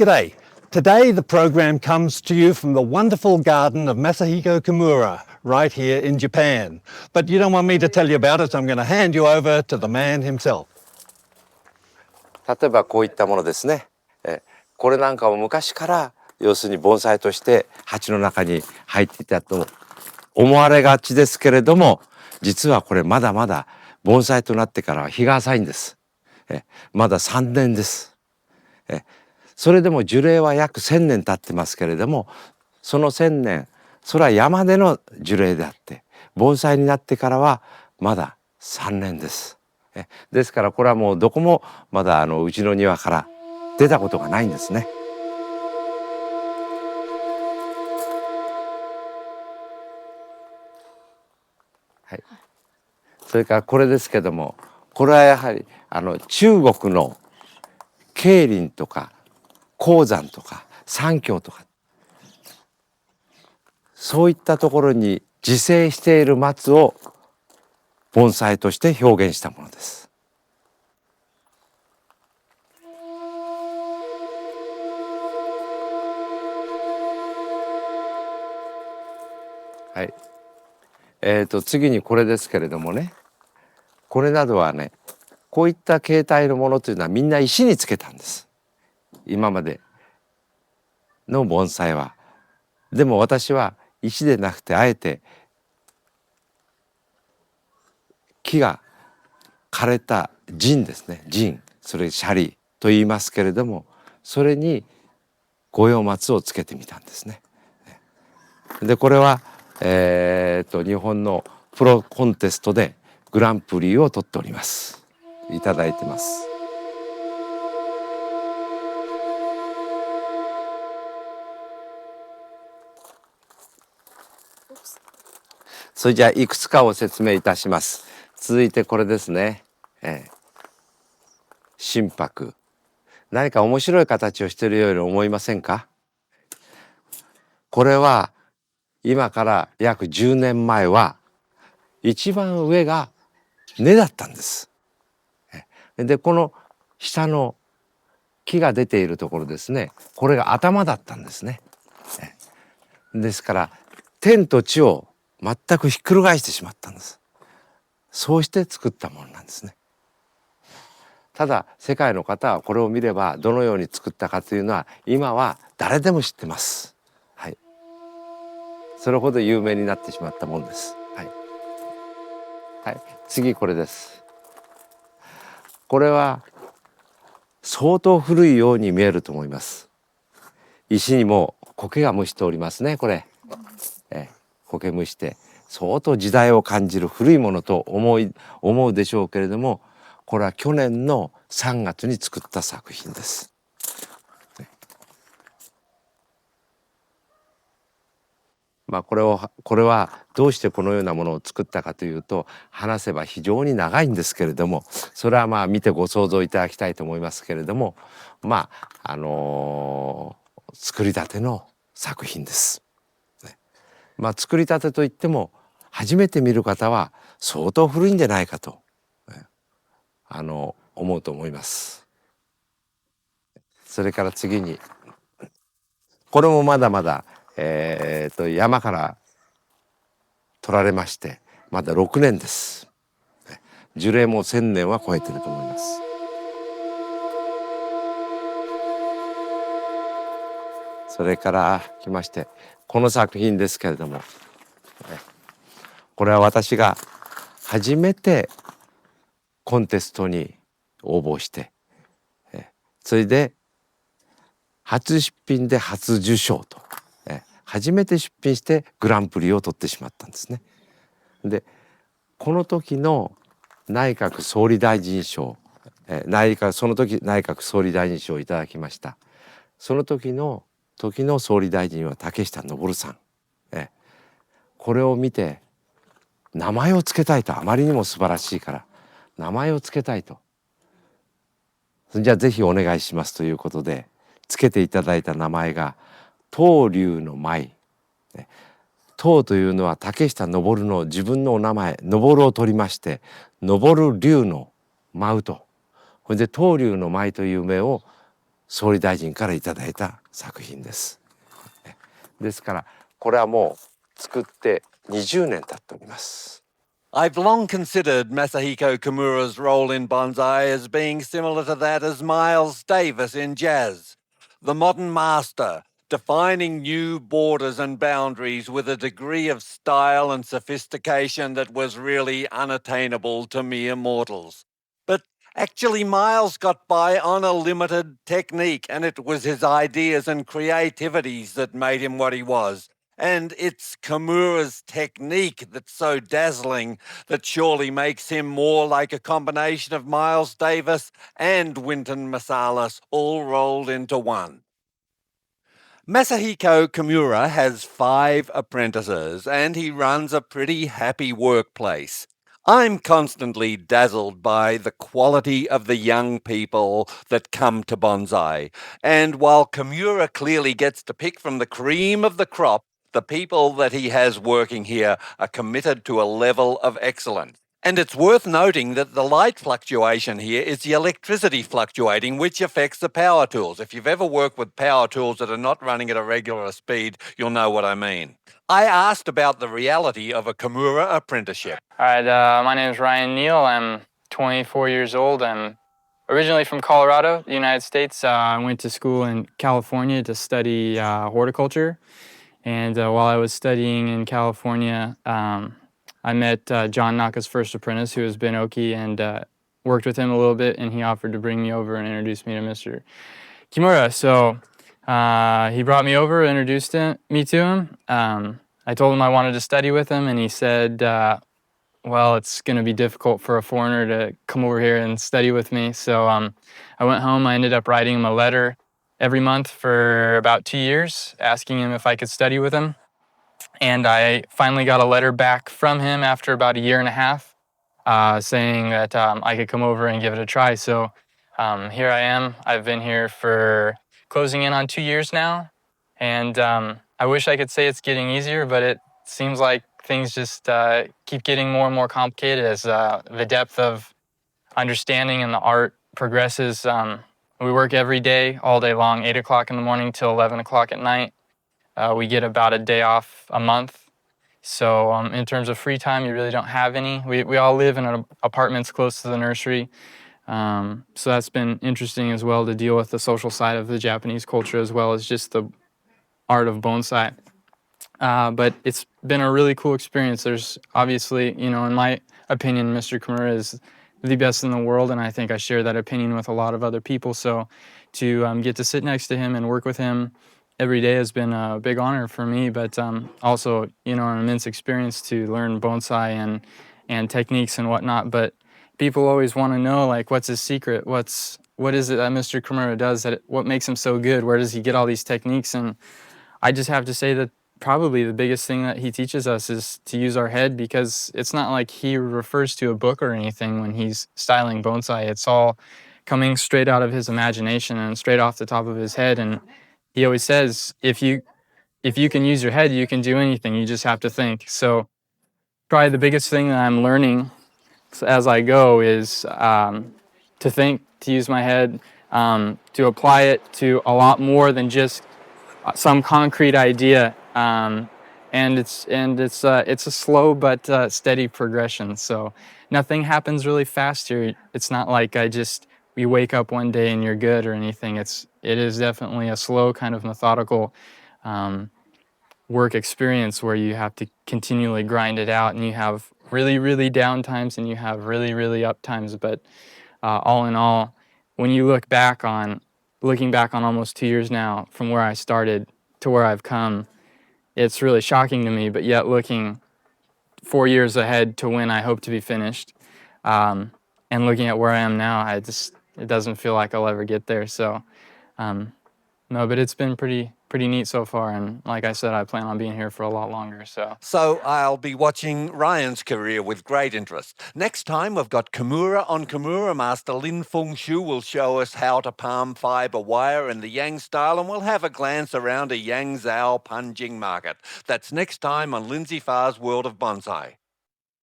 G'day. Today the program comes to you from the wonderful garden of Masahiko Kimura right here in Japan. But you don't want me to tell you about it, so I'm going to hand you over to the man himself. 例えばこういったものですね。これなんかも昔から要するに盆栽として鉢の中に入っていたと思われがちですけれども、実はこれまだまだ盆栽となってからは日が浅いんです。まだ3年です。それでも樹齢は約1000年経ってますけれども、その1000年それは山での樹齢であって盆栽になってからはまだ3年です。ですからこれはもうどこもまだうちの庭から出たことがないんですね。はい、それからこれですけども、これはやはり中国の桂林とか鉱山とか山峡とかそういったところに自生している松を盆栽として表現したものです。はい。次にこれですけれどもね、これなどはね、こういった形態のものというのはみんな石につけたんです。今までの盆栽は。でも私は石でなくてあえて木が枯れた陣ですね、陣、それシャリと言いますけれども、それに五葉松をつけてみたんですね。でこれは、日本のプロコンテストでグランプリを取っております。いただいてます。それじゃあいくつかを説明いたします。続いてこれですね。心拍。何か面白い形をしているように思いませんか？これは今から約10年前は一番上が根だったんです。でこの下の木が出ているところですね、これが頭だったんですね。ですから天と地を全くひっくり返してしまったんです。そうして作ったものなんですね。ただ世界の方はこれを見ればどのように作ったかというのは今は誰でも知ってます。はい。それほど有名になってしまったものです。はい。はい、次これです。これは相当古いように見えると思います。石にも苔が蒸しておりますね。これ、苔蒸して相当時代を感じる古いものと思うでしょうけれども、これは去年の3月に作った作品です。これはどうしてこのようなものを作ったかというと、話せば非常に長いんですけれども、それは見てご想像いただきたいと思いますけれども、作りたての作品です。作りたてといっても初めて見る方は相当古いんじゃないかと思うと思います。それから次にこれもまだまだ、山から取られましてまだ6年です。樹齢も1000年は超えていると思います。それから来ましてこの作品ですけれども、これは私が初めてコンテストに応募して、それで初出品で初受賞と、初めて出品してグランプリを取ってしまったんですね。でこの時の内閣総理大臣賞、その時内閣総理大臣賞をいただきました。その時の総理大臣は竹下登さん、これを見て名前を付けたいと、あまりにも素晴らしいから名前を付けたいと、じゃあぜひお願いしますということで付けていただいた名前が東龍の舞。東というのは竹下登の自分のお名前、登を取りまして登る龍の舞うと、それで東龍の舞という名を総理大臣からいただいた作品です。ですからこれはもう作って20年経っております。I've long considered Masahiko Kimura's role in bonsai as being similar to that as Miles Davis in jazz. The modern master, defining new borders and boundaries with a degree of style and sophistication that was really unattainable to mere mortals. But actually, Miles got by on a limited technique, and it was his ideas and creativities that made him what he was. And it's Kimura's technique that's so dazzling that surely makes him more like a combination of Miles Davis and Wynton Marsalis all rolled into one. Masahiko Kimura has 5 apprentices and he runs a pretty happy workplace. I'm constantly dazzled by the quality of the young people that come to bonsai. And while Kimura clearly gets to pick from the cream of the crop, the people that he has working here are committed to a level of excellence. And it's worth noting that the light fluctuation here is the electricity fluctuating, which affects the power tools. If you've ever worked with power tools that are not running at a regular speed, you'll know what I mean. I asked about the reality of a Kimura apprenticeship. All right, my name is Ryan Niel. I'm 24 years old. I'm originally from Colorado, the United States. I went to school in California to study horticulture. And while I was studying in California, I met John Naka's first apprentice, who was Ben Oki, and worked with him a little bit, and he offered to bring me over and introduce me to Mr. Kimura. So he brought me over, introduced me to him. I told him I wanted to study with him, and he said, well, it's going to be difficult for a foreigner to come over here and study with me. So I went home. I ended up writing him a letter every month for about 2 years, asking him if I could study with him. And I finally got a letter back from him after about a year and a half, saying that I could come over and give it a try. So here I am. I've been here for closing in on 2 years now. And I wish I could say it's getting easier, but it seems like things just keep getting more and more complicated as the depth of understanding in the art progresses. We work every day, all day long, 8 o'clock in the morning till 11 o'clock at night. We get about a day off a month. So in terms of free time, you really don't have any. We all live in apartments close to the nursery. So that's been interesting as well, to deal with the social side of the Japanese culture as well as just the art of bonsai. But it's been a really cool experience. There's obviously, in my opinion, Mr. Kimura is the best in the world, and I think I share that opinion with a lot of other people. So to get to sit next to him and work with him every day has been a big honor for me, but also, an immense experience to learn bonsai and techniques and whatnot. But people always want to know, like, what's his secret? What is it that Mr. Kimura does? What makes him so good? Where does he get all these techniques? And I just have to say that probably the biggest thing that he teaches us is to use our head, because it's not like he refers to a book or anything when he's styling bonsai. It's all coming straight out of his imagination and straight off the top of his head. And he always says, if you can use your head, you can do anything. You just have to think. So probably the biggest thing that I'm learning as I go is to think, to use my head, to apply it to a lot more than just some concrete idea, and it's a slow but steady progression. So nothing happens really fast here. It's not like you wake up one day and you're good or anything. It is definitely a slow, kind of methodical work experience where you have to continually grind it out, and you have really, really down times and you have really, really up times. But all in all, when you looking back on almost 2 years now from where I started to where I've come, it's really shocking to me, but yet looking 4 years ahead to when I hope to be finished, and looking at where I am now, it doesn't feel like I'll ever get there. So no, but it's been pretty neat so far, and like I said, I plan on being here for a lot longer. So I'll be watching Ryan's career with great interest. Next time we've got Kimura on Kimura. Master Lin Feng Shu will show us how to palm fiber wire in the Yang style, and we'll have a glance around a Yang Zhao punjing market. That's next time on Lindsay Farr's World of Bonsai.